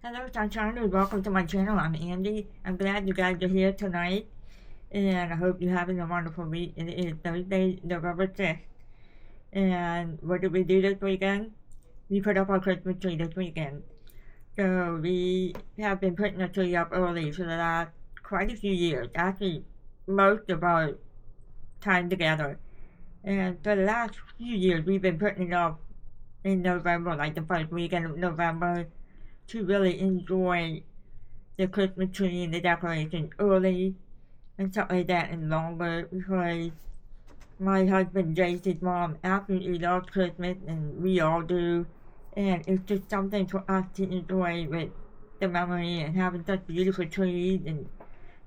Hello, Sunshine, and welcome to my channel. I'm Angie. I'm glad you guys are here tonight, and I hope you're having a wonderful week. It is Thursday, November 6th. And what did we do this weekend? We put up our Christmas tree this weekend. So we have been putting the tree up early for the last quite a few years. Actually, most of our time together. And for the last few years, we've been putting it up in November, like the first weekend of November, to really enjoy the Christmas tree and the decorations early and stuff like that and longer, because my husband Jason's mom absolutely loves Christmas and we all do, and it's just something for us to enjoy with the memory and having such beautiful trees and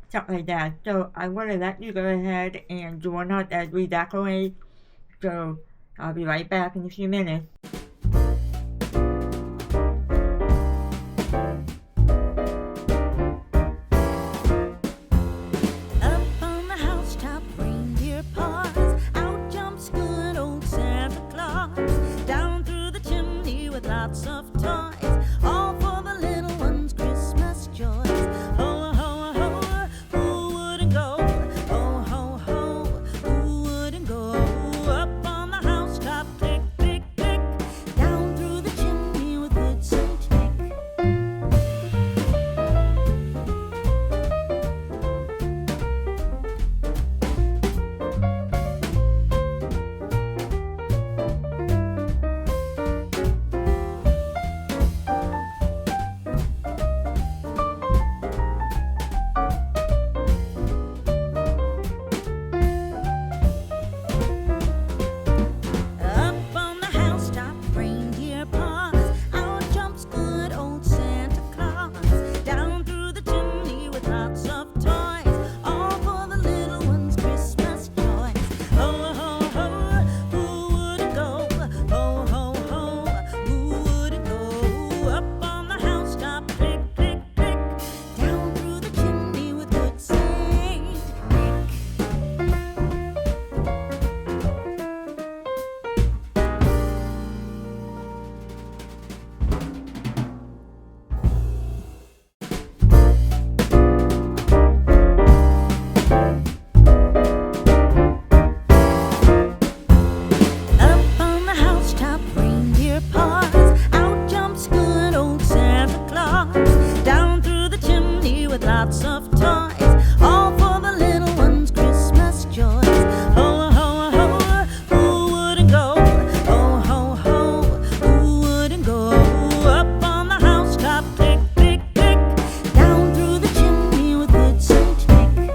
stuff like that. So I want to let you go ahead and join us as we decorate. So I'll be right back in a few minutes. Lots of toys, all for the little ones' Christmas joys. Ho, ho, ho, who wouldn't go? Ho, ho, ho, who wouldn't go? Up on the housetop, click, click, click, down through the chimney with good Saint Nick. Lots of toys, all for the little ones' Christmas joys. Ho, ho, ho, who wouldn't go? Ho, ho, ho, who wouldn't go? Up on the housetop, click, click, click, down through the chimney with good Saint Nick.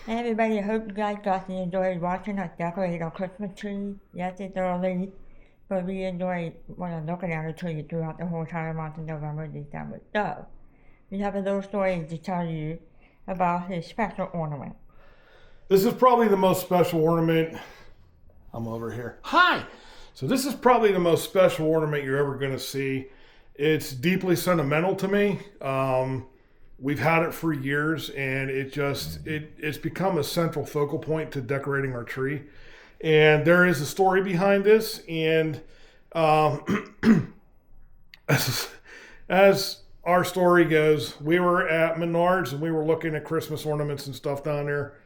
Hey everybody, I hope you guys got to enjoy watching us decorate our Christmas tree. Yes, it's early, but we enjoy looking at the tree throughout the whole entire month of November and December. So, we have a little story to tell you about his special ornament. This is probably the most special ornament. I'm over here. Hi! So this is probably the most special ornament you're ever going to see. It's deeply sentimental to me. We've had it for years, and it's become a central focal point to decorating our tree. And there is a story behind this, and as our story goes, we were at Menards and we were looking at Christmas ornaments and stuff down there.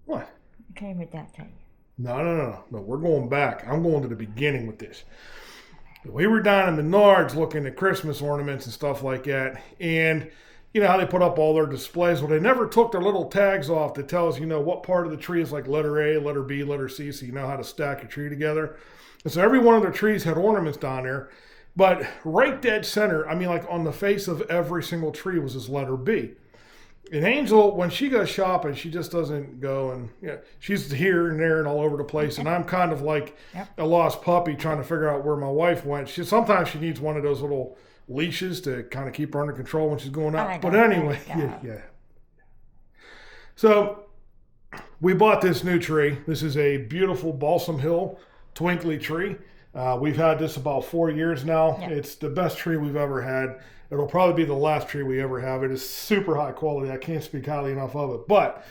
What? Okay with that thing. No. We're going back. I'm going to the beginning with this. We were down in Menards looking at Christmas ornaments and stuff like that. And you know how they put up all their displays? Well, they never took their little tags off that tells, you know, what part of the tree is like letter A, letter B, letter C, so you know how to stack your tree together. And so every one of their trees had ornaments down there. But right dead center, I mean, like on the face of every single tree was this letter B. And Angel, when she goes shopping, she just doesn't go and, you know, she's here and there and all over the place. And I'm kind of like a lost puppy trying to figure out where my wife went. Sometimes she needs one of those little leashes to kind of keep her under control when she's going out. But anyway, yeah. So we bought this new tree. This is a beautiful Balsam Hill twinkly tree. We've had this about 4 years now. Yeah. It's the best tree we've ever had. It'll probably be the last tree we ever have. It is super high quality. I can't speak highly enough of it. But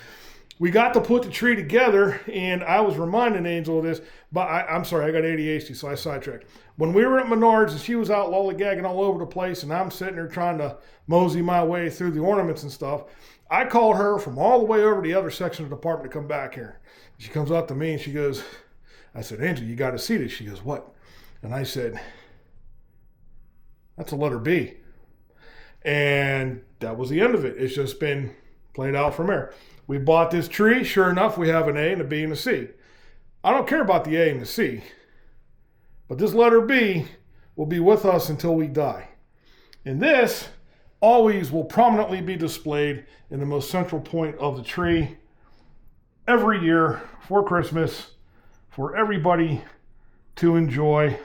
we got to put the tree together, and I was reminding Angel of this, but I'm sorry, I got ADHD, so I sidetracked. When we were at Menards and she was out lollygagging all over the place, and I'm sitting there trying to mosey my way through the ornaments and stuff, I called her from all the way over the other section of the apartment to come back here. She comes up to me and she goes, I said, Angie, you got to see this. She goes, what? And I said, that's a letter B. And that was the end of it. It's just been played out from there. We bought this tree. Sure enough, we have an A and a B and a C. I don't care about the A and the C, but this letter B will be with us until we die. And this always will prominently be displayed in the most central point of the tree every year for Christmas for everybody to enjoy.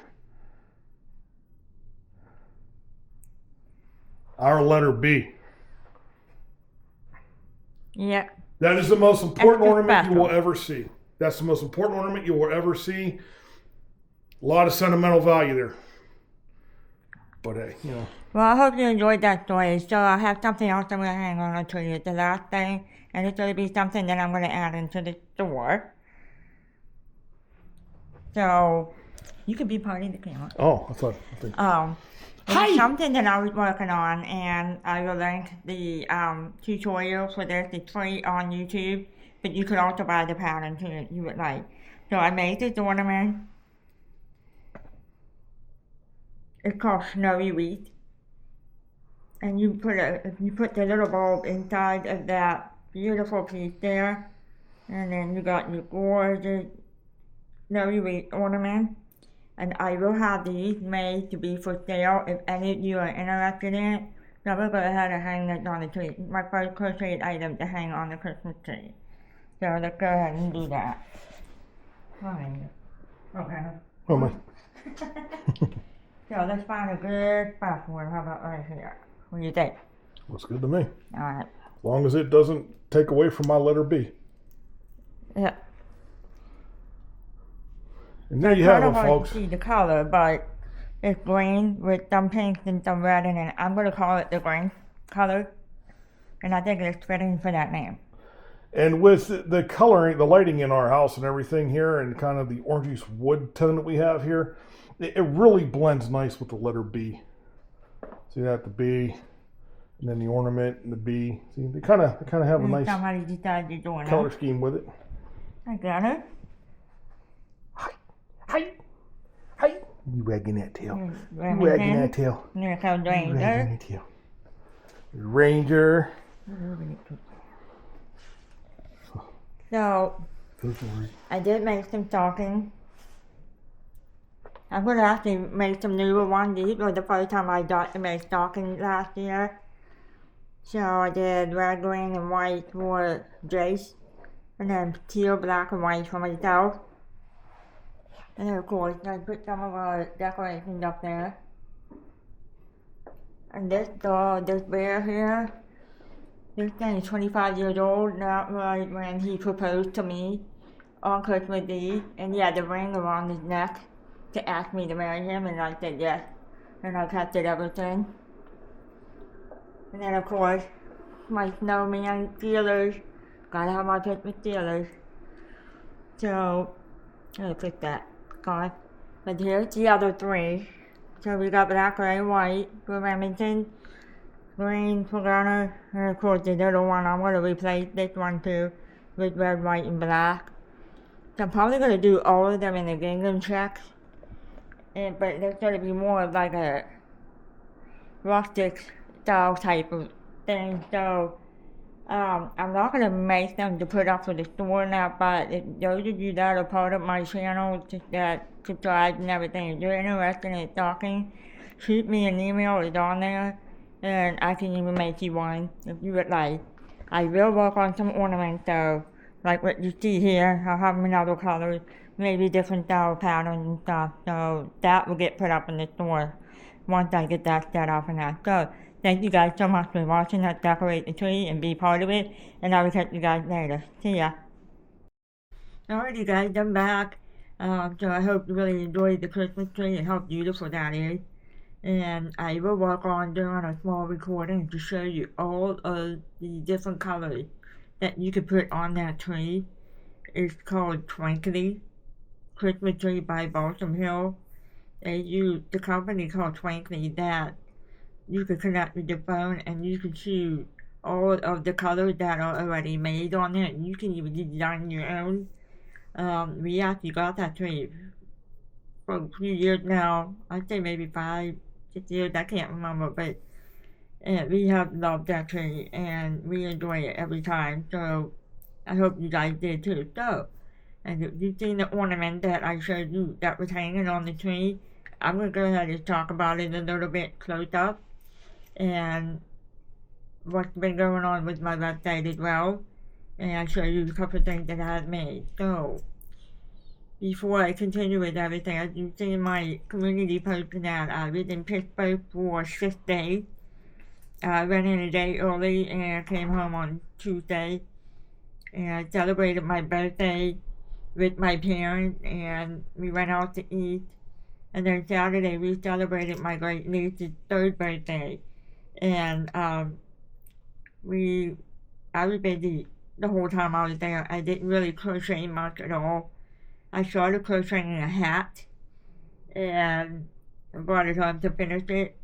Our letter B. Yeah. That is the most important ornament you will ever see. That's the most important ornament you will ever see. A lot of sentimental value there. But hey, you know. Well, I hope you enjoyed that story. So I have something else I'm going to hang on to you. The last thing, and it's going to be something that I'm going to add into the store. So you could be part of the camera. Oh, I thought. It's something that I was working on, and I will link the tutorial for this. It's free on YouTube, but you could also buy the pattern too if you would like. So I made this ornament. It's called Snowy Wheat, and you put the little bulb inside of that beautiful piece there, and then you got your gorgeous Snowy Wheat ornament. And I will have these made to be for sale if any of you are interested in it. So I'm going to go ahead and hang this on the tree. It's my first crocheted item to hang on the Christmas tree. So let's go ahead and do that. Fine. Okay. Oh my. So let's find a good spot for it. How about right here? What do you think? Looks good to me. Alright. As long as it doesn't take away from my letter B. Yeah. And there you have it, folks. To see the color, but it's green with some pink and some red in it. I'm going to call it the green color, and I think it's fitting for that name. And with the coloring, the lighting in our house and everything here, and kind of the orangish wood tone that we have here, it really blends nice with the letter B. See that, the B, and then the ornament and the B. See, they kind of have a nice color scheme with it. I got it. Hi. You wagging that tail. You wagging that tail. Here comes Ranger. Ranger. So, I did make some stockings. I'm going to actually make some newer ones. These were the first time I got to make stockings last year. So I did red, green, and white for Jace. And then teal, black, and white for myself. And then of course, I put some of our decorations up there. And this bear here, this thing is 25 years old. That was when he proposed to me on Christmas Eve. And he had the ring around his neck to ask me to marry him, and I said yes. And I kept it ever since. And then of course, my snowman feelers. Gotta have my Christmas feelers. So, I'm gonna put that. God. But here's the other three. So we got black, gray, white for Remington, green for Gunner, and of course the little one, I'm going to replace this one too with red, white, and black. So I'm probably going to do all of them in the gingham checks, but there's going to be more of like a rustic style type of thing. So I'm not going to make them to put up for the store now, but if those of you that are part of my channel that subscribe and everything, if you're interested in stocking, shoot me an email, it's on there, and I can even make you one if you would like. I will work on some ornaments though, like what you see here. I'll have them in other colors, maybe different style patterns and stuff, so that will get put up in the store once I get that set up and that. So thank you guys so much for watching us decorate the tree and be part of it, and I will catch you guys later. See ya. Alright you guys, I'm back. So I hope you really enjoyed the Christmas tree and how beautiful that is. And I will work on doing a small recording to show you all of the different colors that you can put on that tree. It's called Twinkly Christmas Tree by Balsam Hill. They use the company called Twinkly that you can connect with your phone and you can choose all of the colors that are already made on it. You can even design your own. We actually got that tree for a few years now. I'd say maybe 5, 6 years, I can't remember, but we have loved that tree and we enjoy it every time. So I hope you guys did too. So, and if you've seen the ornament that I showed you that was hanging on the tree, I'm going to go ahead and talk about it a little bit close up and what's been going on with my website as well, and I'll show you a couple of things that I've made. So before I continue with everything, as you see in my community post that I was in Pittsburgh for 6 days. I went in a day early and I came home on Tuesday, and I celebrated my birthday with my parents and we went out to eat, and then Saturday we celebrated my great niece's 3rd birthday. And I was busy the whole time I was there. I didn't really crochet much at all. I started crocheting a hat and brought it home to finish it.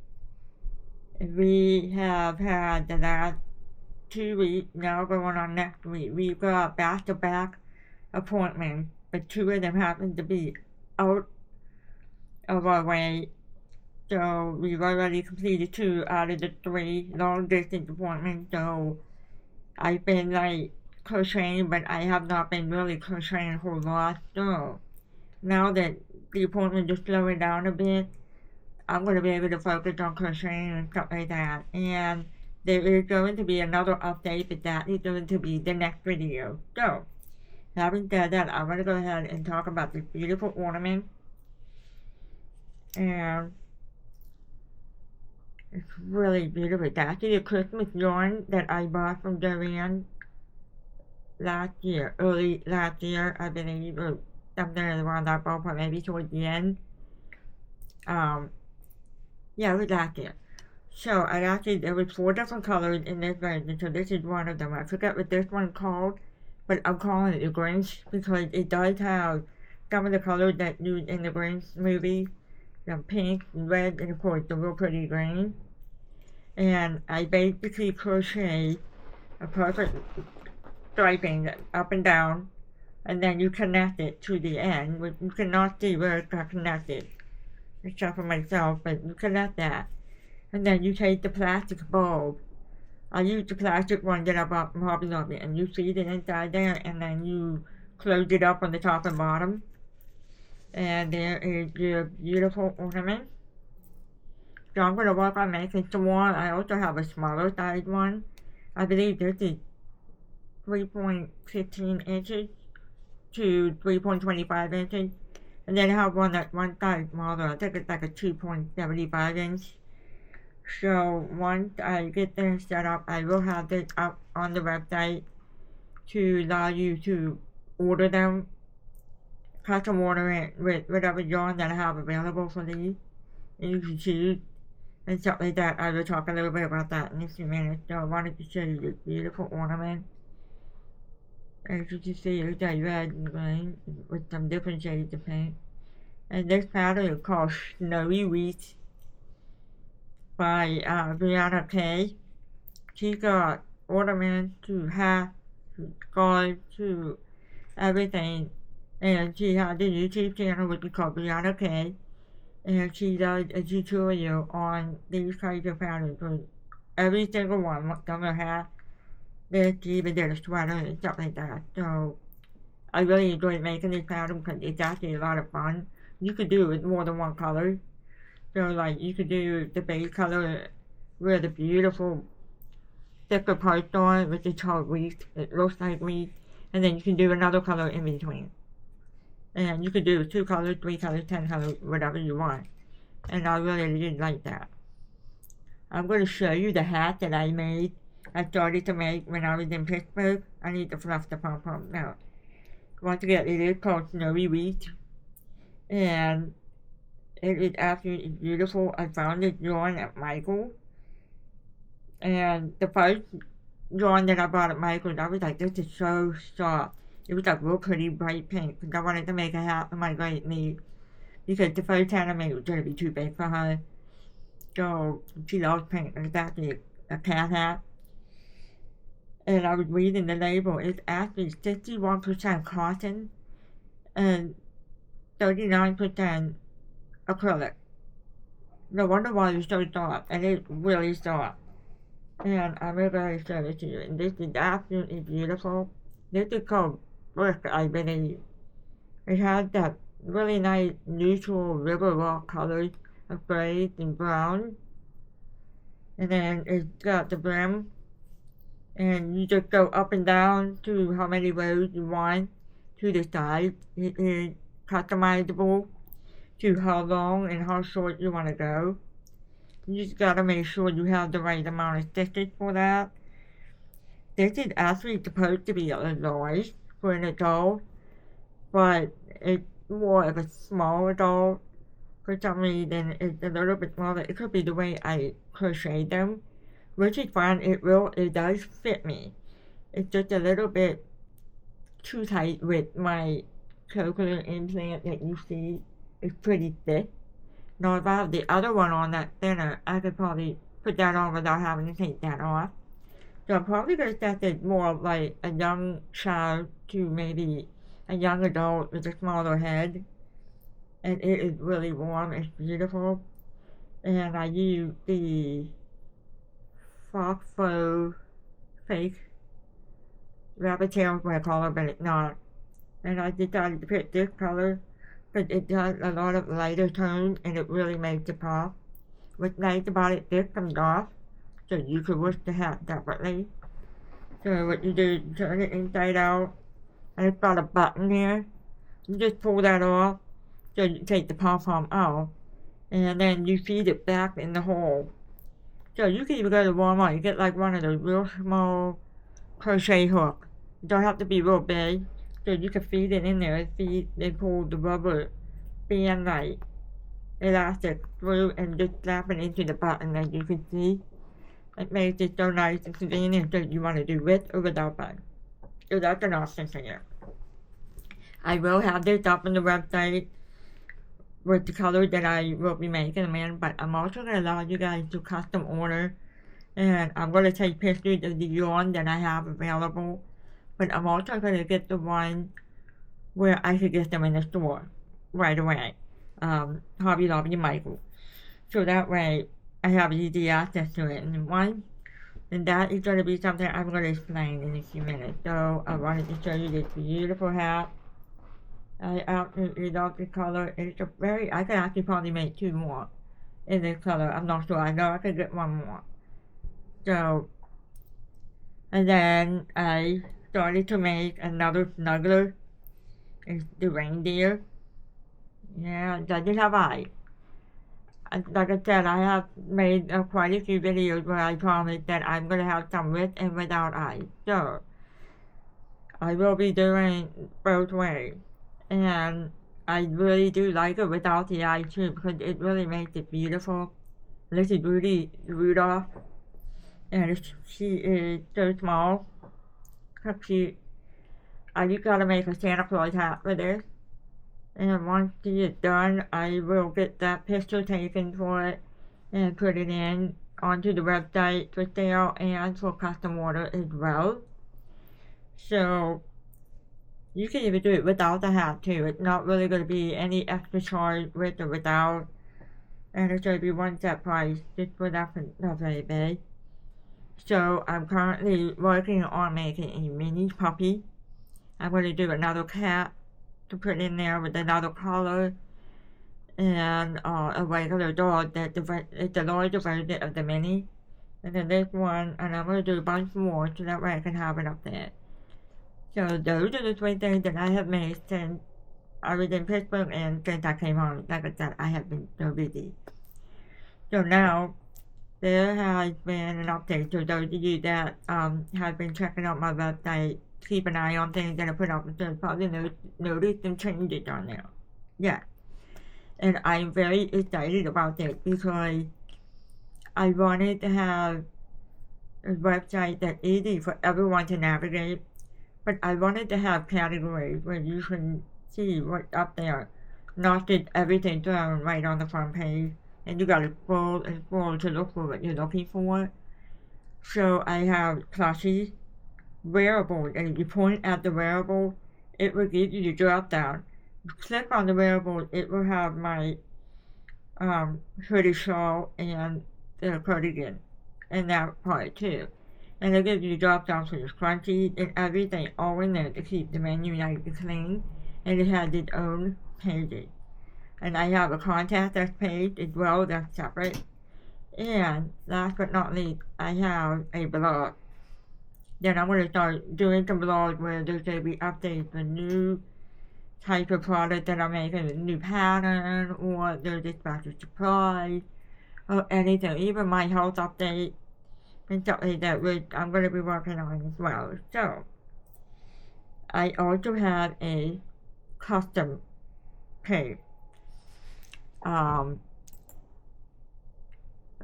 We have had the last 2 weeks, now going on next week. We've got back-to-back appointments, but 2 of them happen to be out of our way. So we've already completed 2 out of the 3 long distance appointments. So I've been like crocheting, but I have not been really crocheting a whole lot. So now that the appointments are slowing down a bit, I'm going to be able to focus on crocheting and stuff like that. And there is going to be another update, but that is going to be the next video. So having said that, I'm going to go ahead and talk about this beautiful ornament. And it's really beautiful. It's actually a Christmas yarn that I bought from Joanne early last year, I believe, or something around that ballpark, maybe towards the end. Yeah, it was last year. So there was 4 different colors in this version, so this is one of them. I forget what this one's called, but I'm calling it the Grinch because it does have some of the colors that used in the Grinch movie. Some pink, red, and of course the real pretty green. And I basically crochet a perfect striping up and down, and then you connect it to the end, which you cannot see where it's got connected, except for myself, but you connect that. And then you take the plastic bulb. I use the plastic one that I bought from Hobby Lobby, and you feed it inside there, and then you close it up on the top and bottom. And there is your beautiful ornament. So I'm going to work on making some more. I also have a smaller size one. I believe this is 3.15 inches to 3.25 inches. And then I have one that's one size smaller. I think it's like a 2.75 inch. So once I get this set up, I will have this up on the website to allow you to order them. Custom order it with whatever yarn that I have available for these, and you can choose and stuff like that. I will talk a little bit about that in a few minutes. So I wanted to show you this beautiful ornament. As you can see, it's a red and green with some different shades of paint. And this pattern is called Snowy Wheat. by Brianna Kay. She got ornaments to hats to scarves to everything. And she has a YouTube channel which is called Brianna Kay. And she does a tutorial on these kinds of patterns for every single one. Some are hat, this, she even did a sweater and stuff like that. So I really enjoyed making this pattern because it's actually a lot of fun. You could do it with more than one color. So like you could do the base color with the beautiful thicker parts on, which is called wheat. It looks like wheat. And then you can do another color in between. And you could do 2 colors, 3 colors, 10 colors, whatever you want. And I really did like that. I'm going to show you the hat that I made. I started to make when I was in Pittsburgh. I need to fluff the pom-pom now. Once again, it is called Snowy Wheat. And it is absolutely beautiful. I found it drawn at Michael's. And the first drawing that I bought at Michael's, I was like, this is so soft. It was like real pretty bright pink. Because I wanted to make a hat for my great niece. Because the first hat I made was going to be too big for her. So she loves pink. And it's actually a cat hat. And I was reading the label. It's actually 61% cotton and 39% acrylic. No wonder why it's so soft. And it's really soft. And I'm going to show it to you. And this is absolutely beautiful. This is called brick, I believe. It has that really nice neutral river rock colors of grays and brown. And then it's got the brim. And you just go up and down to how many rows you want to the side. It is customizable to how long and how short you want to go. You just gotta make sure you have the right amount of stitches for that. This is actually supposed to be a large for an adult, but it's more of a small adult. For some reason, it's a little bit smaller. It could be the way I crochet them, which is fine. It does fit me. It's just a little bit too tight with my cochlear implant that you see. It's pretty thick. Now if I have the other one on that's thinner, I could probably put that on without having to take that off. So I'm probably going to set it more like a young child to maybe a young adult with a smaller head. And it is really warm, it's beautiful. And I use the fox faux fake rabbit tail is what I call it, but it's not. And I decided to pick this color because it does a lot of lighter tones and it really makes it pop. What's nice about it, this comes off, so you could wash the hat separately. So what you do is turn it inside out, and it's got a button here. You just pull that off, so you take the pom-pom out, and then you feed it back in the hole. So you can even go to Walmart, you get like one of those real small crochet hooks. It don't have to be real big. So you can feed it in there and pull the rubber band like elastic through and just slap it into the button as you can see. It makes it so nice and convenient that you want to do with or without button. So that's an option for you. I will have this up on the website with the colors that I will be making them in, but I'm also going to allow you guys to custom order. And I'm going to take pictures of the yarn that I have available. But I'm also going to get the one where I could get them in the store right away. Hobby Lobby Michael. So that way I have easy access to it. And that is going to be something I'm going to explain in a few minutes. So I wanted to show you this beautiful hat. I absolutely love the color. It's a I could actually probably make 2 more in this color. I'm not sure. I know I could get 1 more. So, and then I started to make another snuggler. It's the reindeer. Yeah, it doesn't have eyes. Like I said, I have made quite a few videos where I promised that I'm going to have some with and without eyes. So, I will be doing both ways. And I really do like it without the eyes too because it really makes it beautiful. This is Rudy Rudolph. And she is so small. I just gotta make a Santa Claus hat for this. And once she is done, I will get that picture taken for it and put it in onto the website for sale and for custom order as well. So you can even do it without the hat too. It's not really going to be any extra charge with or without. And it's going to be one set price just for that baby. So I'm currently working on making a mini puppy. I'm going to do another cat to put in there with another color. And a regular dog that's the larger version of the mini. And then this one, and I'm going to do a bunch more so that way I can have it up there. So those are the 3 things that I have made since I was in Pittsburgh and since I came home. Like I said, I have been so busy. So now, there has been an update. So those of you that have been checking out my website, keep an eye on things that I put up. So probably noticed some changes on there. Yeah. And I'm very excited about this because I wanted to have a website that's easy for everyone to navigate. But I wanted to have categories where you can see what's up there, not just everything thrown right on the front page, and you gotta scroll and scroll to look for what you're looking for. So I have plushies, wearables, and if you point at the wearable, it will give you the drop down. You click on the wearable, it will have my hoodie shawl and the cardigan in that part too. And it gives you drop down for the scrunchies and everything all in there to keep the menu nice and clean. And it has its own pages. And I have a contact us page as well that's separate. And last but not least, I have a blog. Then I'm going to start doing some blogs where there's going to be updates for new type of product that I'm making, a new pattern, or there's a special surprise, or anything, even my health update. And stuff like that, which I'm going to be working on as well. So, I also have a custom page.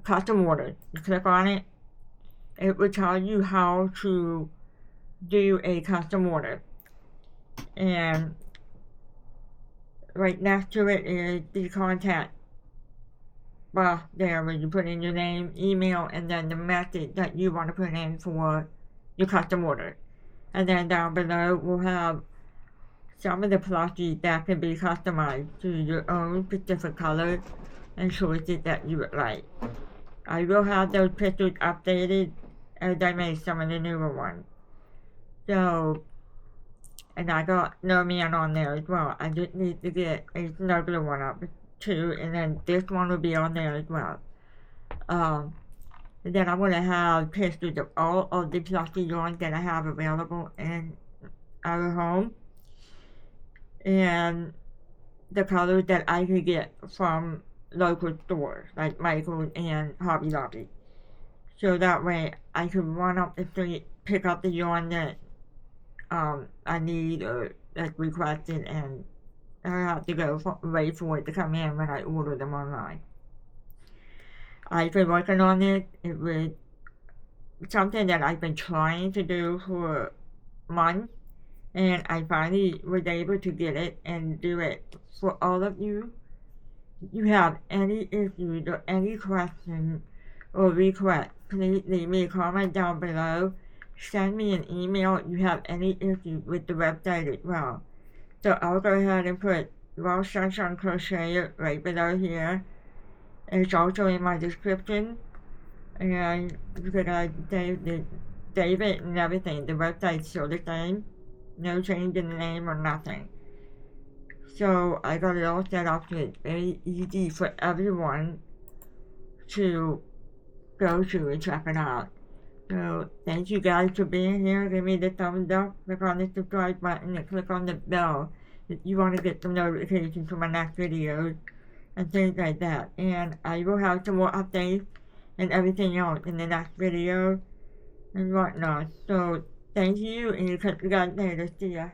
Custom order. You click on it, it will tell you how to do a custom order. And right next to it is the contact box there where you put in your name, email, and then the method that you want to put in for your custom order. And then down below we'll have some of the plushies that can be customized to your own specific color and choices that you would like. I will have those pictures updated as I make some of the newer ones. So, and I got No Man on there as well. I just need to get a snuggler one up too, and then this one will be on there as well. And then I'm going to have pictures of all of the plushie yarns that I have available in our home. And the colors that I could get from local stores like Michael's and Hobby Lobby. So that way I could run up the street, pick up the yarn that I need or that's requested, and I have to go wait for it to come in when I order them online. I've been working on it. It was something that I've been trying to do for months, and I finally was able to get it and do it. For all of you, you have any issues or any questions or requests, please leave me a comment down below. Send me an email if you have any issues with the website as well. So I'll go ahead and put Wild Sunshine Crocheter right below here. And it's also in my description. And you can save it and everything. The website's still the same. No change in the name or nothing. So I got it all set up so it's very easy for everyone to go to and check it out. So thank you guys for being here. Give me the thumbs up, click on the subscribe button, and click on the bell if you want to get some notifications for my next videos and things like that. And I will have some more updates and everything else in the next video and whatnot. So thank you, and you guys later. See ya.